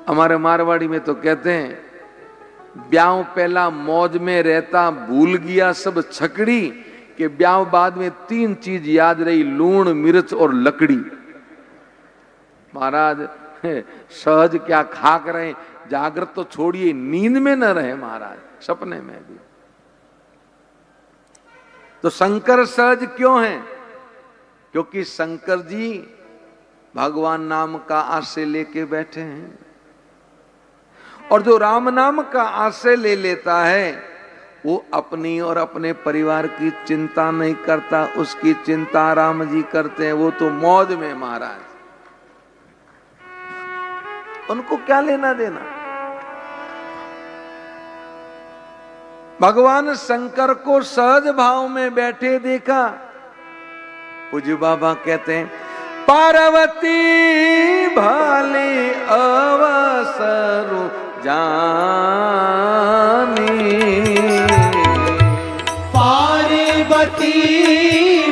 हमारे मारवाड़ी में तो कहते हैं ब्याह पहला मौज में रहता भूल गया सब छकड़ी, के ब्याह बाद में 3 चीज याद रही, लूण मिर्च और लकड़ी। महाराज सहज क्या खाक रहे, जागृत तो छोड़िए, नींद में न रहे महाराज, सपने में भी। तो शंकर सहज क्यों हैं? क्योंकि शंकर जी भगवान नाम का आश्रय लेके बैठे हैं। और जो राम नाम का आश्रय ले लेता है वो अपनी और अपने परिवार की चिंता नहीं करता, उसकी चिंता राम जी करते हैं। वो तो मौज में महाराज, उनको क्या लेना देना। भगवान शंकर को सहज भाव में बैठे देखा। पूज्य बाबा कहते हैं पार्वती भाले अवसर जानी, पार्वती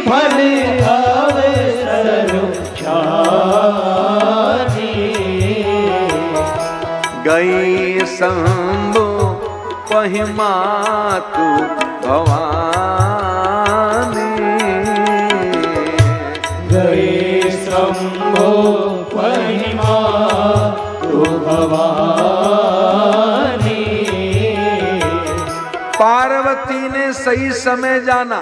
भले अवसर जानी, गई शंभु पहिमातु भवानी, गए शंभो पहिमातु भवानी। पार्वती ने सही समय जाना,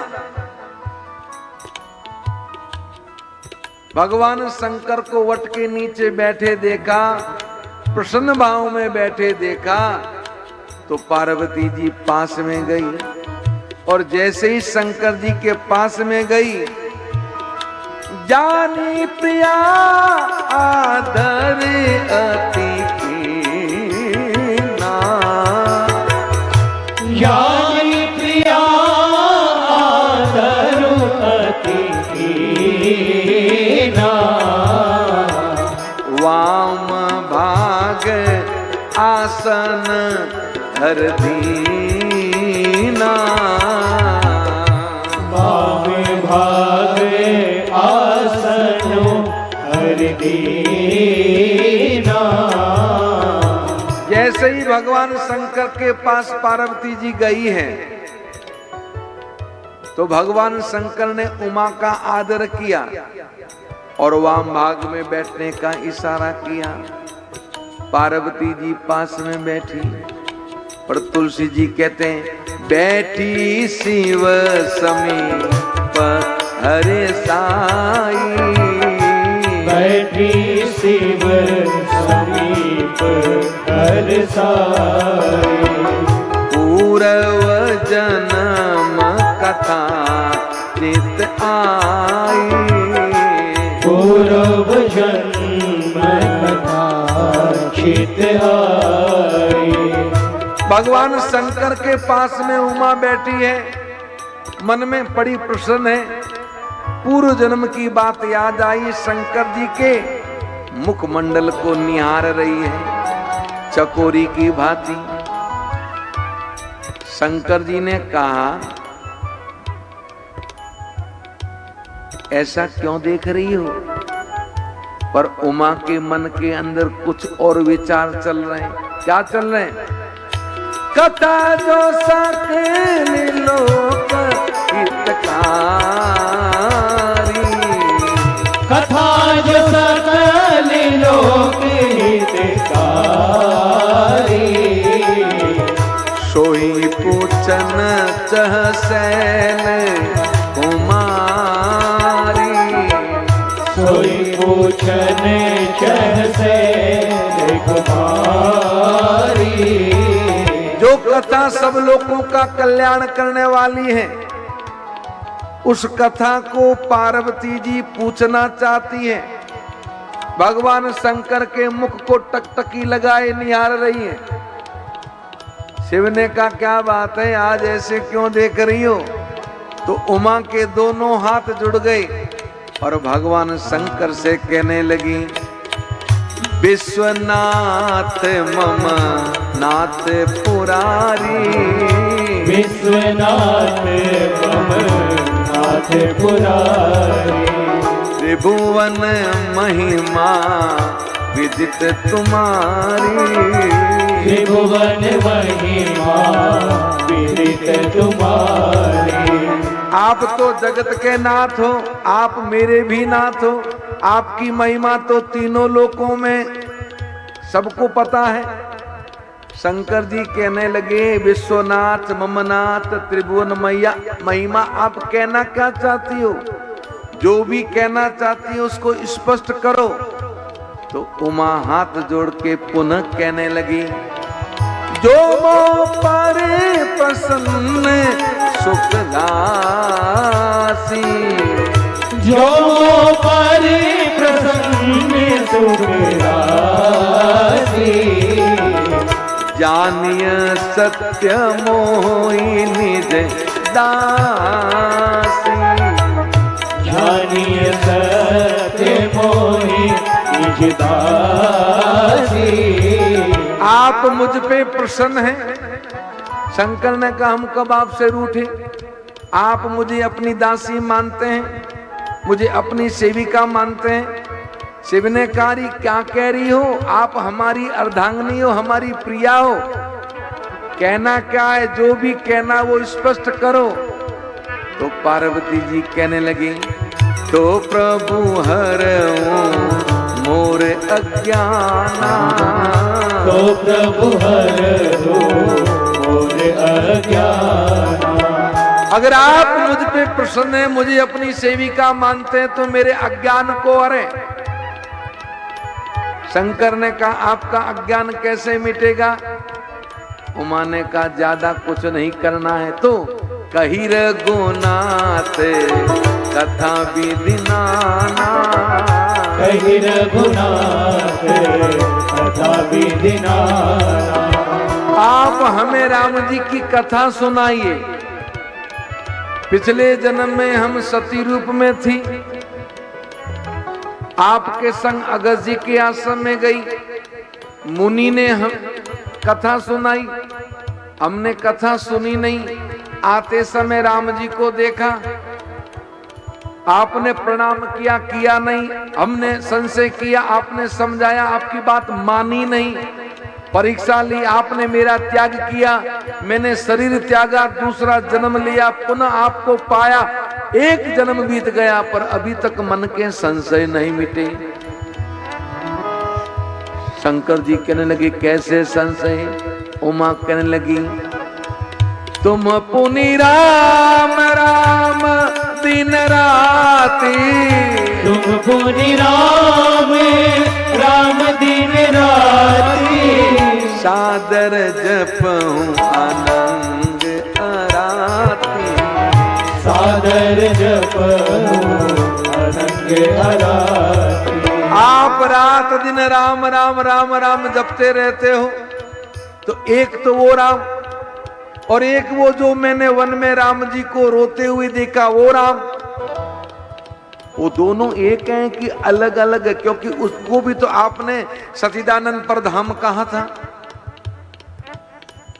भगवान शंकर को वट के नीचे बैठे देखा, प्रसन्न भाव में बैठे देखा, तो पार्वती जी पास में गई। और जैसे ही शंकर जी के पास में गई, जानी प्रिया आदर अति कीना, जानी प्रिया आदर अति कीना, वाम भाग आसन हर दीना, वाम भाग आसनो हर दीना। जैसे ही भगवान शंकर के पास पार्वती जी गई हैं, तो भगवान शंकर ने उमा का आदर किया और वाम भाग में बैठने का इशारा किया। पार्वती जी पास में बैठी, पर तुलसी जी कहते हैं बैठी शिव समीप हरे साई, बैठी शिव समीप हर साई, पूर्व जन्म कथा चित आई, पूर्व जन्म कथा चित आई। भगवान शंकर के पास में उमा बैठी है, मन में बड़ी प्रसन्न है। पूर्व जन्म की बात याद आई, शंकर जी के मुखमंडल को निहार रही है चकोरी की भांति। शंकर जी ने कहा ऐसा क्यों देख रही हो? पर उमा के मन के अंदर कुछ और विचार चल रहे हैं। क्या चल रहे हैं? कथा जो सकल लोक हितकारी, कथा जो सकल लोक हितकारी, सोई पूछन चह सैल कुमारी, सोई पूछन चह सैल कुमारी। जो कथा सब लोगों का कल्याण करने वाली है, उस कथा को पार्वती जी पूछना चाहती है। भगवान शंकर के मुख को टकटकी लगाए निहार रही है। शिव ने कहा क्या बात है, आज ऐसे क्यों देख रही हो? तो उमा के दोनों हाथ जुड़ गए और भगवान शंकर से कहने लगी विश्वनाथ मम नाथ पुरारी, विश्वनाथ मम नाथ पुरारी, त्रिभुवन महिमा विदित तुम्हारी। त्रिभुवन महिमा विदित तुम्हारी। आप तो जगत के नाथ हो, आप मेरे भी नाथ हो। आपकी महिमा तो तीनों लोकों में सबको पता है। शंकर जी कहने लगे, विश्वनाथ ममनाथ त्रिभुवन महिमा आप कहना क्या चाहती हो? जो भी कहना चाहती हो उसको स्पष्ट करो। तो उमा हाथ जोड़ के पुनः कहने लगी, जो मो पर प्रसन्न सुखदासी। जो पर प्रसन्न सुखदासी। जानिय सत्य मोहि निज दासी। जानिय सत्य मोहि निज दासी। आप मुझ पे प्रसन्न हैं। शंकर ने कहा, हम कब आपसे रूठे? आप मुझे अपनी दासी मानते हैं, मुझे अपनी सेविका मानते हैं। शिव ने कहा, क्या कह रही हो? आप हमारी अर्धांगिनी हो, हमारी प्रिया हो। कहना क्या है? जो भी कहना वो स्पष्ट करो। तो पार्वती जी कहने लगी, तो प्रभु हरऊं मोर अज्ञाना। तो प्रभु हरऊं मोर अज्ञाना। अगर आप मुझ पे प्रसन्न हैं, मुझे अपनी सेविका मानते हैं, तो मेरे अज्ञान को हरे। शंकर ने कहा, आपका अज्ञान कैसे मिटेगा? उमा ने कहा, ज्यादा कुछ नहीं करना है तो कही रघुनाथ कथा विधि नाना। कही रघुनाथ कथा विधि नाना। आप हमें राम जी की कथा सुनाइए। पिछले जन्म में हम सती रूप में थी, आपके संग अगस्त जी के आश्रम में गई। मुनि ने हम कथा सुनाई, हमने कथा सुनी नहीं। आते समय राम जी को देखा, आपने प्रणाम किया, किया नहीं। हमने संशय किया, आपने समझाया, आपकी बात मानी नहीं। परीक्षा ली, आपने मेरा त्याग किया, मैंने शरीर त्यागा, दूसरा जन्म लिया, पुनः आपको पाया। एक जन्म बीत गया पर अभी तक मन के संशय नहीं मिटे। शंकर जी कहने लगे, कैसे संशय? उमा कहने लगी, तुम पुनि राम राम दिन राती। तुम पुनि राम राम दिन राती। सादर जपऊं अनंग अराती। सादर जपऊं अनंग अराती। आप रात दिन राम राम राम राम जपते रहते हो। तो एक तो वो राम, और एक वो जो मैंने वन में राम जी को रोते हुए देखा वो राम। वो दोनों एक हैं कि अलग अलग है? क्योंकि उसको भी तो आपने सचिदानंद परधाम कहा था।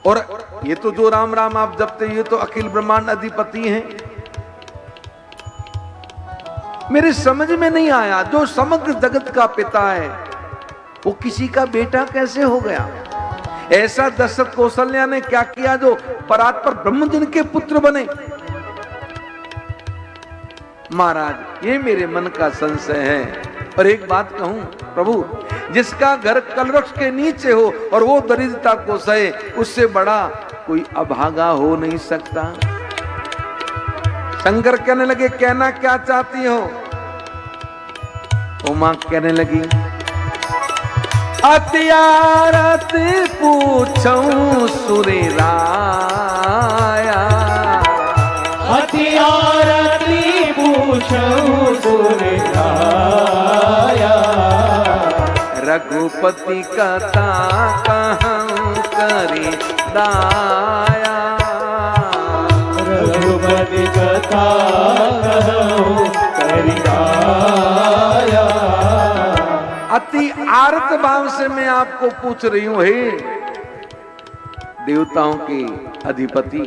और ये तो जो राम राम आप जपते, ये तो अखिल ब्रह्मांड अधिपति हैं। मेरे समझ में नहीं आया, जो समग्र जगत का पिता है वो किसी का बेटा कैसे हो गया? ऐसा दशरथ कौशल्या ने क्या किया जो परात पर ब्रह्म जिनके पुत्र बने? महाराज, ये मेरे मन का संशय है। और एक बात कहूं प्रभु, जिसका घर कलवृक्ष के नीचे हो और वो दरिद्रता को सहे, उससे बड़ा कोई अभागा हो नहीं सकता। शंकर कहने लगे, कहना क्या चाहती हो? उमा कहने लगी, अत्यारत पूछऊं सुरे राया। अत्यारती पूछऊं सुरे राया। रघुपति कथा कहूं करी दाया। रघुपति कथा कहूं करी दाया। अति आर्त भाव से मैं आपको पूछ रही हूं, हे देवताओं के अधिपति,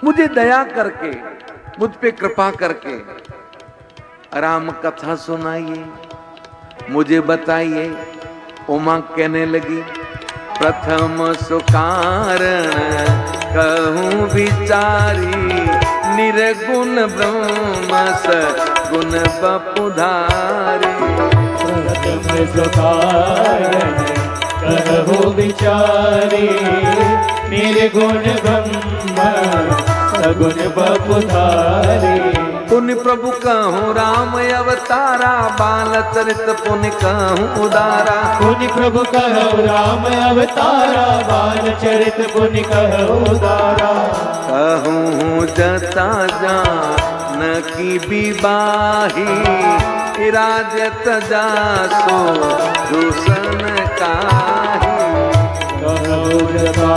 मुझे दया करके, मुझ पे कृपा करके राम कथा सुनाइए, मुझे बताइए। उमा कहने लगी, प्रथम सुकारण कहूँ विचारी, निर्गुण ब्रह्म सगुण बपुधारी। प्रथम सुकारण कहूँ विचारी, निर्गुण ब्रह्म सगुण बपुधारी। पुण्य प्रभु कहूँ राम अवतारा, बाल चरित पुण्य कहूँ उदारा। पुण्य प्रभु कहूँ राम अवतारा, बाल चरित पुण्य कहूँ उदारा। कहूँ जता जान की विवाही, राजत जासो दूषण काहि। कहूँ जता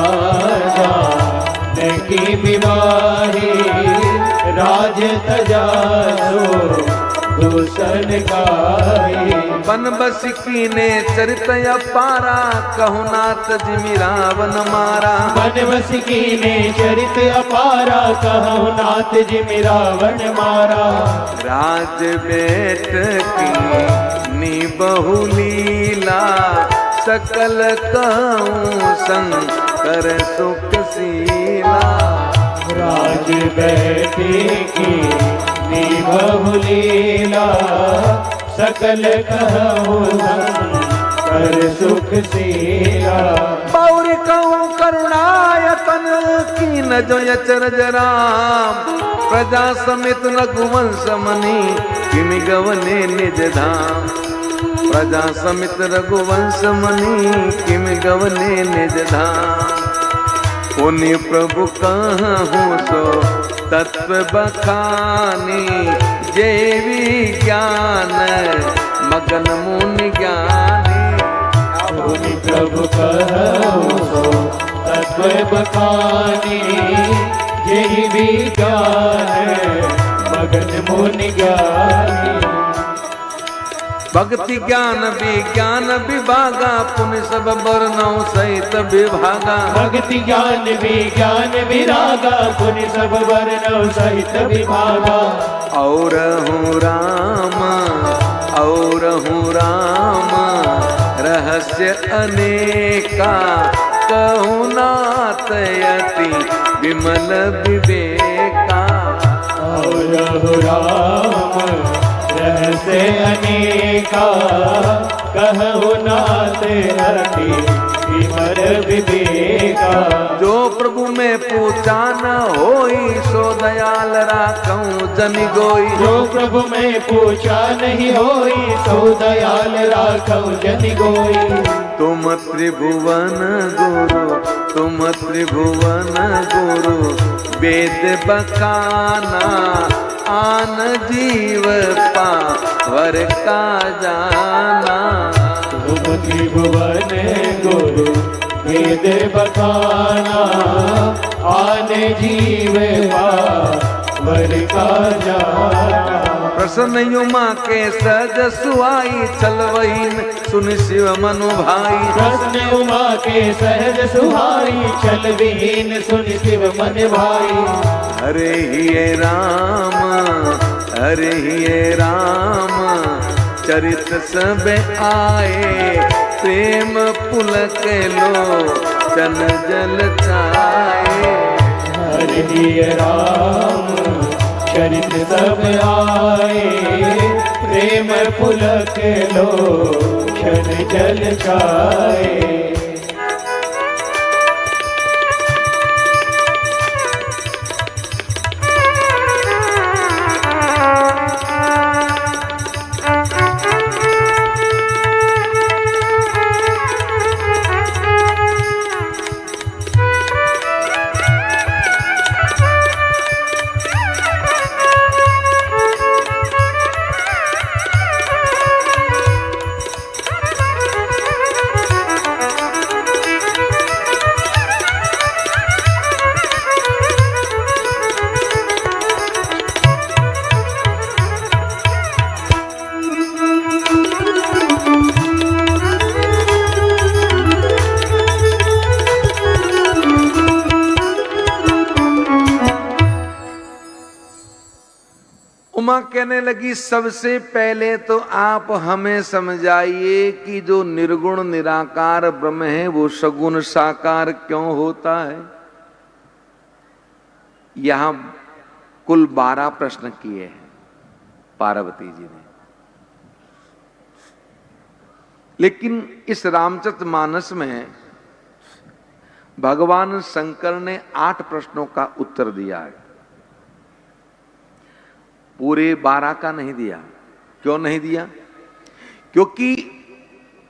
जान की विवाही, राजत जासो दूषण काहि। बन बस कीने चरित अपारा, कहु नाथ जिमि रावण मारा। बन बस कीने चरित अपारा, कहु नाथ जिमि रावण मारा। राज बेट की नी बहु लीला, सकल कहूँ शंकर सुखशीला। राज बेटे की निभहु लीला, सकल कहूँ कर सुखशीला। पौरी कहूँ करुणायतन, कीन जो अचरज राम। प्रजा समेत रघुवंश मनि, किमि गवने निज धाम। प्रजा समेत रघुवंश मनि, किमि गवने निज धाम। पुण्य प्रभु कहूँ सो तत्व बखानी, जेवी ज्ञान मगन मुनि ज्ञानी। पुण्य प्रभु कहूँ सो तत्व बखानी, जेवी ज्ञान मगन मुनि ज्ञानी। भक्ति ज्ञान विज्ञान विभागा, पुण्य सब वर्णों सहित विभागा। भक्ति ज्ञान विज्ञान विरागा, पुण्य सब वर्णों सहित विभागा। और हूँ राम रहस्य अनेका, कहूँ नाथ यति विमल विवेका। और राम रहस्य अनेका, कहु नाथ अति विमल विवेका। जो प्रभु में पूछा न होई, सो दयाल राखऊं जन गोई। जो प्रभु में पूछा नहीं होई, सो दयाल राखऊं जन गोई। तुम त्रिभुवन गुरु, तुम त्रिभुवन गुरु, वेद बखाना आन जीव पावर का जाना। तुम त्रिभुवन गुरु, वेद बखाना आन जीव पावर का जाना। प्रसन्न युमा के सज सुहाई, चलवहीन सुन शिव मनु भाई। प्रसन्न उमा के सहज सुहाई, चल विहीन सुन शिव मन भाई। हरे हिये राम, हरे हिये राम, चरित सब आए। प्रेम पुलक लो चन जल छाए। हरे हिये राम, चरित सब आए। प्रेम पुलक लो क्षण जल छाए। उमा कहने लगी, सबसे पहले तो आप हमें समझाइए कि जो निर्गुण निराकार ब्रह्म है वो सगुण साकार क्यों होता है। यहां कुल 12 प्रश्न किए हैं पार्वती जी ने, लेकिन इस रामचरितमानस में भगवान शंकर ने 8 प्रश्नों का उत्तर दिया है, पूरे 12 का नहीं दिया। क्यों नहीं दिया? क्योंकि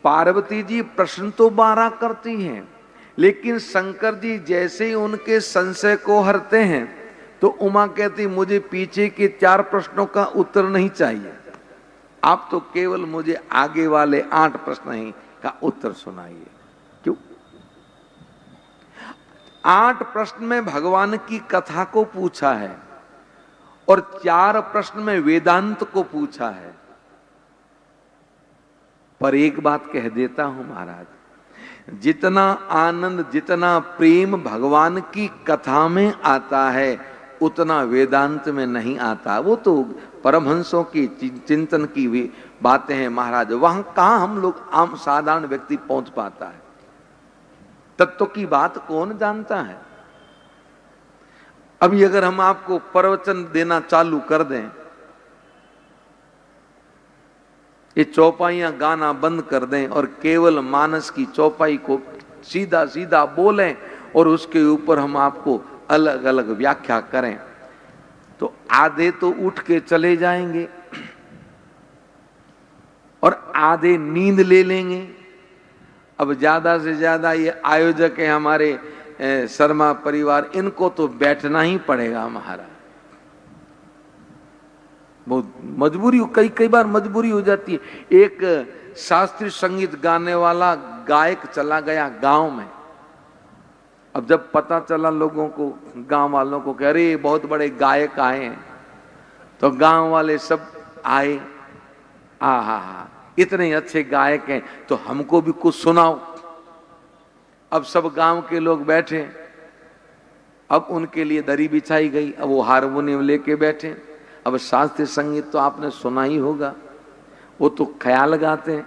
पार्वती जी प्रश्न तो 12 करती हैं, लेकिन शंकर जी जैसे ही उनके संशय को हरते हैं तो उमा कहती, मुझे पीछे के 4 प्रश्नों का उत्तर नहीं चाहिए, आप तो केवल मुझे आगे वाले 8 प्रश्न ही का उत्तर सुनाइए। क्यों? 8 प्रश्न में भगवान की कथा को पूछा है और 4 प्रश्न में वेदांत को पूछा है। पर एक बात कह देता हूं महाराज, जितना आनंद जितना प्रेम भगवान की कथा में आता है उतना वेदांत में नहीं आता। वो तो परमहंसों की चिंतन की भी बातें हैं महाराज, वहां कहां हम लोग आम साधारण व्यक्ति पहुंच पाता है। तत्व की बात कौन जानता है। अभी अगर हम आपको प्रवचन देना चालू कर दें, ये चौपाइयां गाना बंद कर दें और केवल मानस की चौपाई को सीधा सीधा बोलें और उसके ऊपर हम आपको अलग अलग व्याख्या करें, तो आधे तो उठ के चले जाएंगे और आधे नींद ले लेंगे। अब ज्यादा से ज्यादा ये आयोजक है हमारे शर्मा परिवार, इनको तो बैठना ही पड़ेगा महाराज। बहुत मजबूरी, कई बार मजबूरी हो जाती है। एक शास्त्रीय संगीत गाने वाला गायक चला गया गांव में। अब जब पता चला लोगों को, गांव वालों को, कि अरे बहुत बड़े गायक आए हैं, तो गांव वाले सब आए, हा इतने अच्छे गायक हैं तो हमको भी कुछ सुनाओ। अब सब गांव के लोग बैठे, अब उनके लिए दरी बिछाई गई, अब वो हारमोनियम लेके बैठे। अब शास्त्रीय संगीत तो आपने सुना ही होगा, वो तो ख्याल गाते हैं।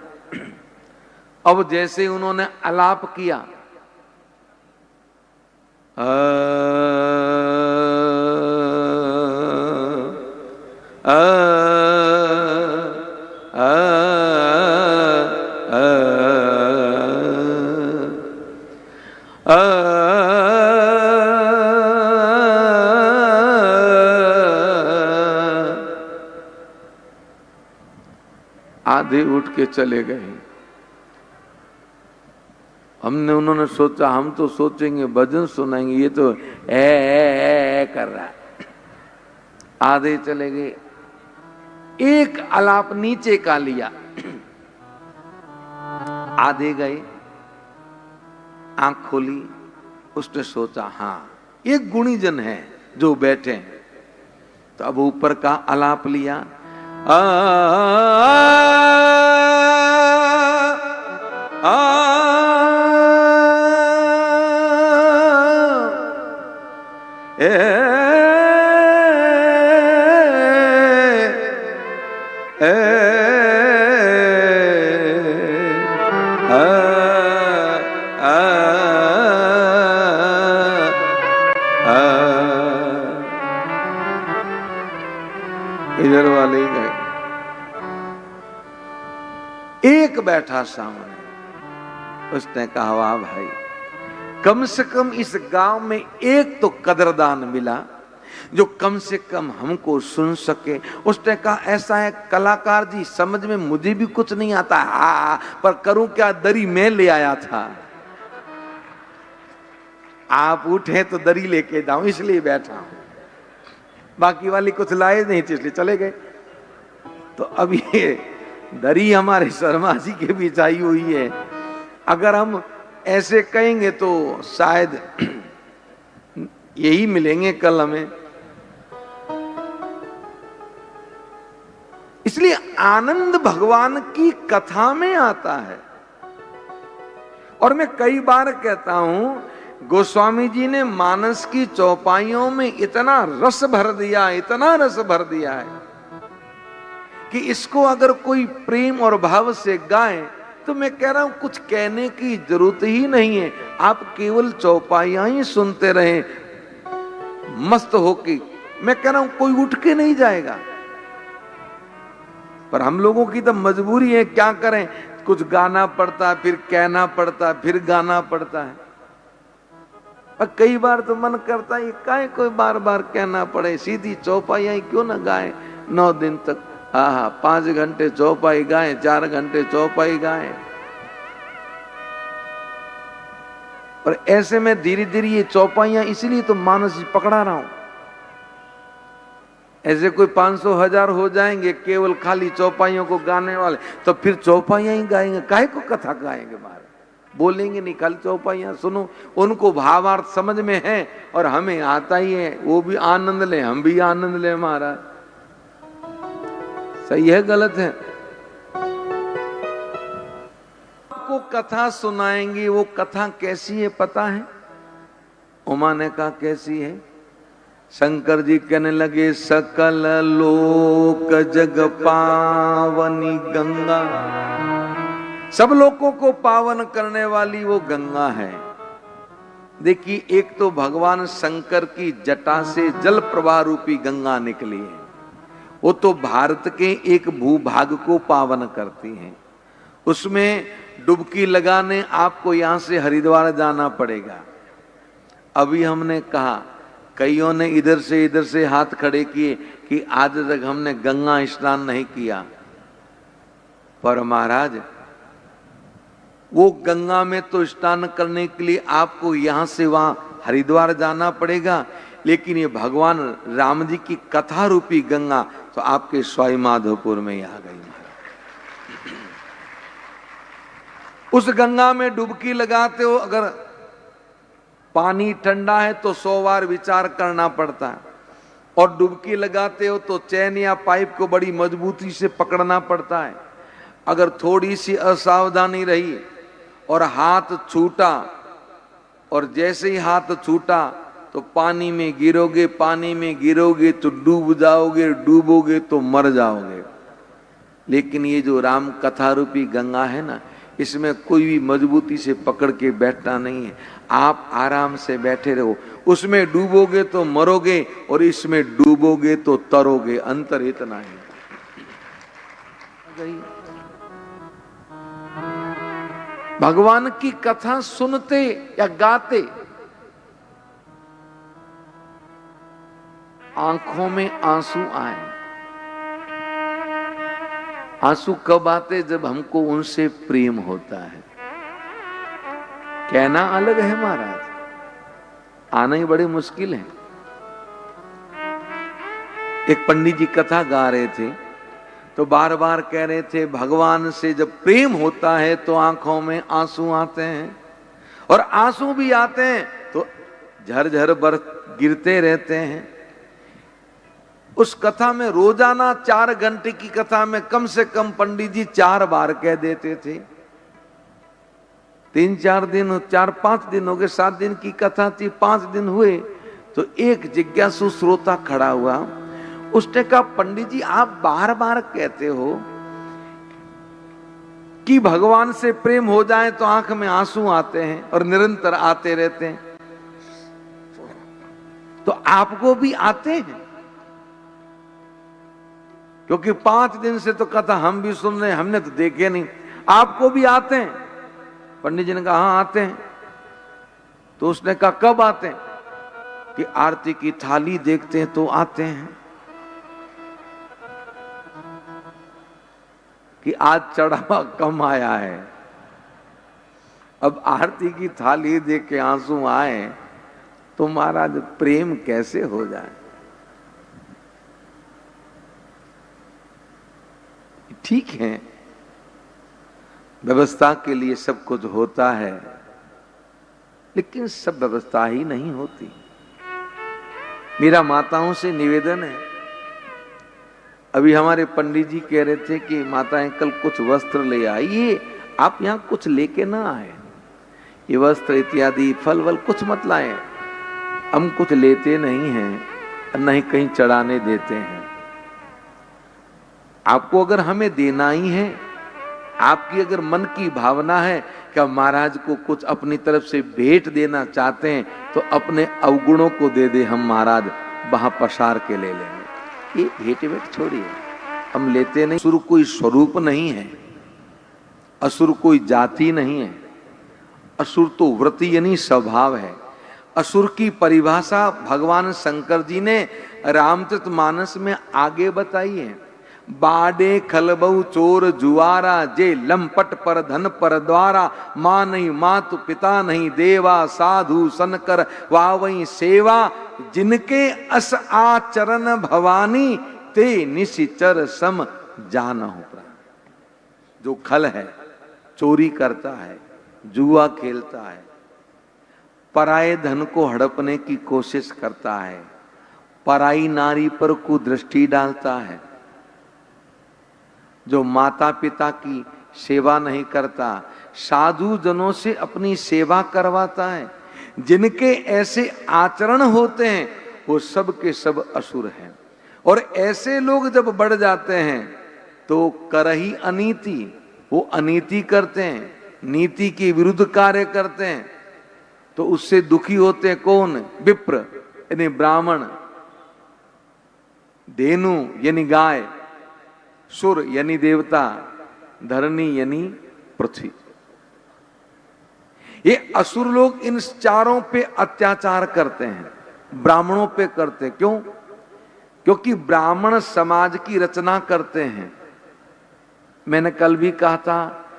अब जैसे उन्होंने आलाप किया, आधे उठ के चले गए। उन्होंने सोचा, हम तो सोचेंगे भजन सुनाएंगे, ये तो ए कर रहा है। आधे चले गए। एक आलाप नीचे का लिया, आधे गए, आंख खोली, उसने सोचा हाँ एक गुणीजन है जो बैठे हैं, तो अब ऊपर का आलाप लिया। इधर वाले ही गए। एक बैठा सामने, उसने कहा वाह भाई, कम से कम इस गांव में एक तो कदरदान मिला जो कम से कम हमको सुन सके। उसने कहा ऐसा है कलाकार जी, समझ में मुझे भी कुछ नहीं आता पर करूं क्या, दरी मैं ले आया था, आप उठे तो दरी लेके जाऊं इसलिए बैठा हूं, बाकी वाली कुछ लाए नहीं थे इसलिए चले गए। तो अब ये दरी हमारे शर्मा जी के बिछाई हुई है। अगर हम ऐसे कहेंगे तो शायद यही मिलेंगे कल हमें। इसलिए आनंद भगवान की कथा में आता है। और मैं कई बार कहता हूं, गोस्वामी जी ने मानस की चौपाइयों में इतना रस भर दिया, इतना रस भर दिया है कि इसको अगर कोई प्रेम और भाव से गाए तो मैं कह रहा हूं कुछ कहने की जरूरत ही नहीं है, आप केवल चौपाइयां ही सुनते रहे मस्त होके, मैं कह रहा हूं कोई उठ के नहीं जाएगा। पर हम लोगों की तो मजबूरी है, क्या करें, कुछ गाना पड़ता है, फिर कहना पड़ता है, फिर गाना पड़ता है। और कई बार तो मन करता है काहे कोई बार बार कहना पड़े, सीधी चौपाइयां क्यों ना गाए 9 दिन तक। हाँ, 5 घंटे चौपाई गाए, 4 घंटे चौपाई गाए। और ऐसे में धीरे धीरे ये चौपाइयां, इसलिए तो मानस पकड़ा रहा हूं। ऐसे कोई 500,000 हो जाएंगे केवल खाली चौपाइयों को गाने वाले, तो फिर चौपाइयां ही गाएंगे, काहे को कथा गाएंगे, मारे बोलेंगे नहीं, खाली चौपाइयां सुनो। उनको भावार्थ समझ में है और हमें आता ही है, वो भी आनंद ले, हम भी आनंद ले। महाराज सही है गलत है? आपको कथा सुनाएंगे, वो कथा कैसी है पता है? उमा ने कहा कैसी है? शंकर जी कहने लगे सकल लोक जग पावनी गंगा, सब लोगों को पावन करने वाली वो गंगा है। देखिए, एक तो भगवान शंकर की जटा से जल प्रवाह रूपी गंगा निकली है, वो तो भारत के एक भूभाग को पावन करती है। उसमें डुबकी लगाने आपको यहां से हरिद्वार जाना पड़ेगा। अभी हमने कहा, कईयों ने इधर से हाथ खड़े किए कि आज तक हमने गंगा स्नान नहीं किया। पर महाराज, वो गंगा में तो स्नान करने के लिए आपको यहां से वहां हरिद्वार जाना पड़ेगा, लेकिन ये भगवान राम जी की कथा रूपी गंगा तो आपके स्वाई माधोपुर में ही आ गई। उस गंगा में डुबकी लगाते हो, अगर पानी ठंडा है तो 100 बार विचार करना पड़ता है, और डुबकी लगाते हो तो चैन या पाइप को बड़ी मजबूती से पकड़ना पड़ता है। अगर थोड़ी सी असावधानी रही और हाथ छूटा, और जैसे ही हाथ छूटा तो पानी में गिरोगे तो डूब जाओगे, डूबोगे तो मर जाओगे। लेकिन ये जो राम कथा रूपी गंगा है ना, इसमें कोई भी मजबूती से पकड़ के बैठना नहीं है, आप आराम से बैठे रहो। उसमें डूबोगे तो मरोगे और इसमें डूबोगे तो तरोगे, अंतर इतना ही। भगवान की कथा सुनते या गाते आंखों में आंसू आए। आंसू कब आते? जब हमको उनसे प्रेम होता है। कहना अलग है महाराज, आना ही बड़ी मुश्किल है। एक पंडित जी कथा गा रहे थे तो बार बार कह रहे थे, भगवान से जब प्रेम होता है तो आंखों में आंसू आते हैं, और आंसू भी आते हैं तो झरझर बरस गिरते रहते हैं। उस कथा में रोजाना 4 घंटे की कथा में कम से कम पंडित जी 4 बार कह देते थे। 3-4 दिन, 4-5 दिन हो गए, 7 दिन की कथा थी, 5 दिन हुए तो एक जिज्ञासु श्रोता खड़ा हुआ। उसने कहा, पंडित जी आप बार बार कहते हो कि भगवान से प्रेम हो जाए तो आंख में आंसू आते हैं और निरंतर आते रहते हैं, तो आपको भी आते हैं? क्योंकि 5 दिन से तो कथा हम भी सुन रहे हैं, हमने तो देखे नहीं, आपको भी आते हैं? पंडित जी ने कहा हाँ आते हैं। तो उसने कहा कब आते हैं? कि आरती की थाली देखते हैं तो आते हैं, कि आज चढ़ावा कम आया है। अब आरती की थाली देख के आंसू आए तो महाराज प्रेम कैसे हो जाए? ठीक है, व्यवस्था के लिए सब कुछ होता है, लेकिन सब व्यवस्था ही नहीं होती। मेरा माताओं से निवेदन है, अभी हमारे पंडित जी कह रहे थे कि माताएं कल कुछ वस्त्र ले आइए, आप यहां कुछ लेके ना आए, ये वस्त्र इत्यादि फल वल कुछ मत लाए। हम कुछ लेते नहीं हैं, न ही कहीं चढ़ाने देते हैं। आपको अगर हमें देना ही है, आपकी अगर मन की भावना है कि आप महाराज को कुछ अपनी तरफ से भेंट देना चाहते हैं, तो अपने अवगुणों को दे दे, हम महाराज वहां पसार के ले लेंगे। ये भेंट वेट छोड़िए, हम लेते नहीं। असुर कोई स्वरूप नहीं है, असुर कोई जाति नहीं है, असुर तो वृत्ति यानी स्वभाव है। असुर की परिभाषा भगवान शंकर जी ने रामचरितमानस में आगे बताई है। बाडे खलबऊ चोर जुआरा, जे लंपट पर धन पर द्वारा, मां नहीं मातु पिता नहीं देवा, साधु सनकर वावई सेवा, जिनके अस आचरण भवानी, ते निशिचर सम जानहु प्राण। जो खल है, चोरी करता है, जुआ खेलता है, पराये धन को हड़पने की कोशिश करता है, पराई नारी पर कुदृष्टि डालता है, जो माता पिता की सेवा नहीं करता, साधु जनों से अपनी सेवा करवाता है, जिनके ऐसे आचरण होते हैं वो सब के सब असुर हैं। और ऐसे लोग जब बढ़ जाते हैं तो करही अनीति, वो अनीति करते हैं, नीति के विरुद्ध कार्य करते हैं, तो उससे दुखी होते हैं कौन? विप्र यानी ब्राह्मण, धेनु यानी गाय, सुर यानी देवता, धरणी यानी पृथ्वी। ये असुर लोग इन चारों पे अत्याचार करते हैं, ब्राह्मणों पे करते हैं। क्यों? क्योंकि ब्राह्मण समाज की रचना करते हैं। मैंने कल भी कहा था,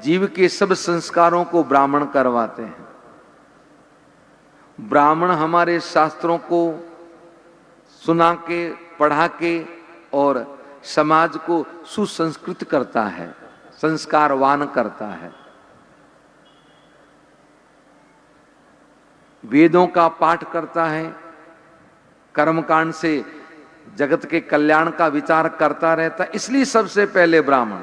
जीव के सब संस्कारों को ब्राह्मण करवाते हैं। ब्राह्मण हमारे शास्त्रों को सुना के, पढ़ा के और समाज को सुसंस्कृत करता है, संस्कारवान करता है। वेदों का पाठ करता है, कर्मकांड से जगत के कल्याण का विचार करता रहता है। इसलिए सबसे पहले ब्राह्मण।